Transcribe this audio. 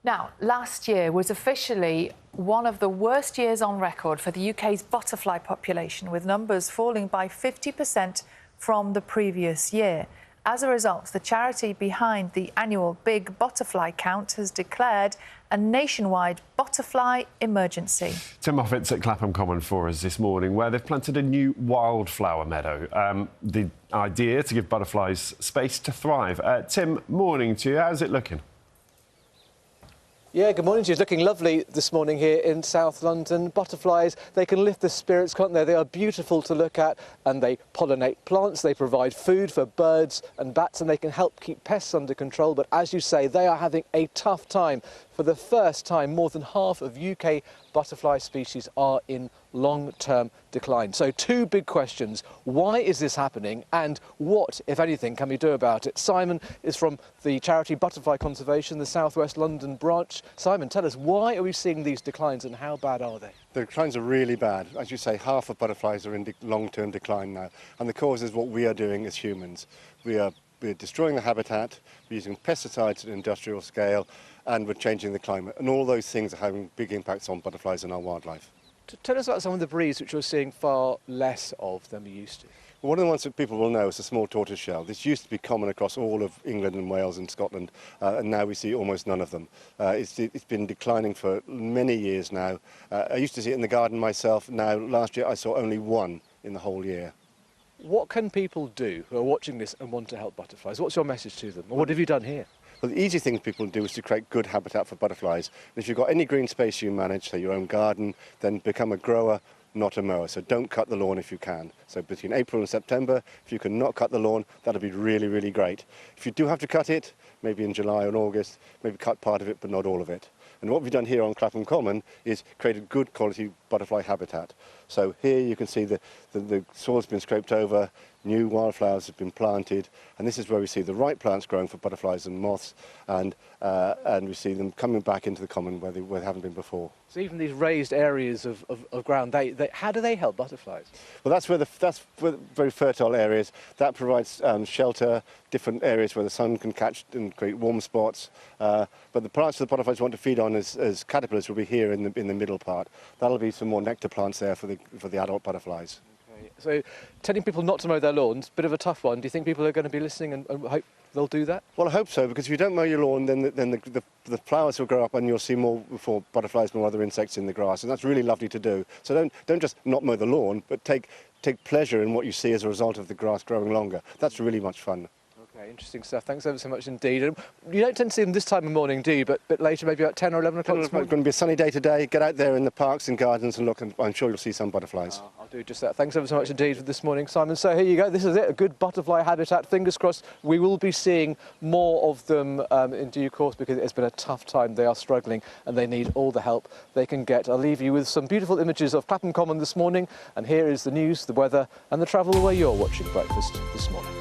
Now, last year was officially one of the worst years on record for the UK's butterfly population, with numbers falling by 50% from the previous year. As a result, the charity behind the annual Big Butterfly Count has declared a nationwide butterfly emergency. Tim Moffat's at Clapham Common for us this morning, where they've planted a new wildflower meadow. The idea to give butterflies space to thrive. Tim, morning to you. How's it looking? Yeah, good morning to you. It's looking lovely this morning here in South London. Butterflies, they can lift the spirits, can't they? They are beautiful to look at and they pollinate plants, they provide food for birds and bats, and they can help keep pests under control. But as you say, they are having a tough time. For the first time, more than half of UK butterfly species are in long-term decline. So two big questions. Why is this happening, and what, if anything, can we do about it? Simon is from the charity Butterfly Conservation, the South West London branch. Simon, tell us, why are we seeing these declines and how bad are they? The declines are really bad. As you say, half of butterflies are in long-term decline now. And the cause is what we are doing as humans. We're destroying the habitat, we're using pesticides at an industrial scale, and we're changing the climate. And all those things are having big impacts on butterflies and our wildlife. Tell us about some of the breeds which you're seeing far less of than we used to. Well, one of the ones that people will know is the small tortoiseshell. This used to be common across all of England and Wales and Scotland, and now we see almost none of them. It's been declining for many years now. I used to see it in the garden myself. Now, last year I saw only one in the whole year. What can people do who are watching this and want to help butterflies? What's your message to them? Or what have you done here? Well, the easy thing people do is to create good habitat for butterflies. And if you've got any green space you manage, say your own garden, then become a grower, not a mower. So don't cut the lawn if you can. So between April and September, if you can not cut the lawn, that'll be really, really great. If you do have to cut it, maybe in July or August, maybe cut part of it, but not all of it. And what we've done here on Clapham Common is created good quality butterfly habitat. So here you can see the soil's been scraped over, new wildflowers have been planted, and this is where we see the right plants growing for butterflies and moths, and we see them coming back into the common where they haven't been before. So even these raised areas of ground, how do they help butterflies? Well, that's where very fertile areas. That provides shelter, different areas where the sun can catch and create warm spots. But the plants the butterflies want to feed on as caterpillars will be here in the middle part. That'll be some more nectar plants there for the adult butterflies. Okay. So telling people not to mow their lawns, bit of a tough one. Do you think people are going to be listening and hope they'll do that? Well, I hope so, because if you don't mow your lawn, then the flowers will grow up and you'll see more butterflies and other insects in the grass, and that's really lovely to do. So don't just not mow the lawn, but take pleasure in what you see as a result of the grass growing longer. That's really much fun. Okay, interesting stuff. Thanks ever so much indeed. And you don't tend to see them this time of morning, do you? But a bit later, maybe about 10 or 11 o'clock this morning? It's going to be a sunny day today. Get out there in the parks and gardens and look, and I'm sure you'll see some butterflies. I'll do just that. Thanks ever so much indeed for this morning, Simon. So here you go. This is it, a good butterfly habitat. Fingers crossed we will be seeing more of them in due course, because it's been a tough time. They are struggling and they need all the help they can get. I'll leave you with some beautiful images of Clapham Common this morning. And here is the news, the weather and the travel where you're watching breakfast this morning.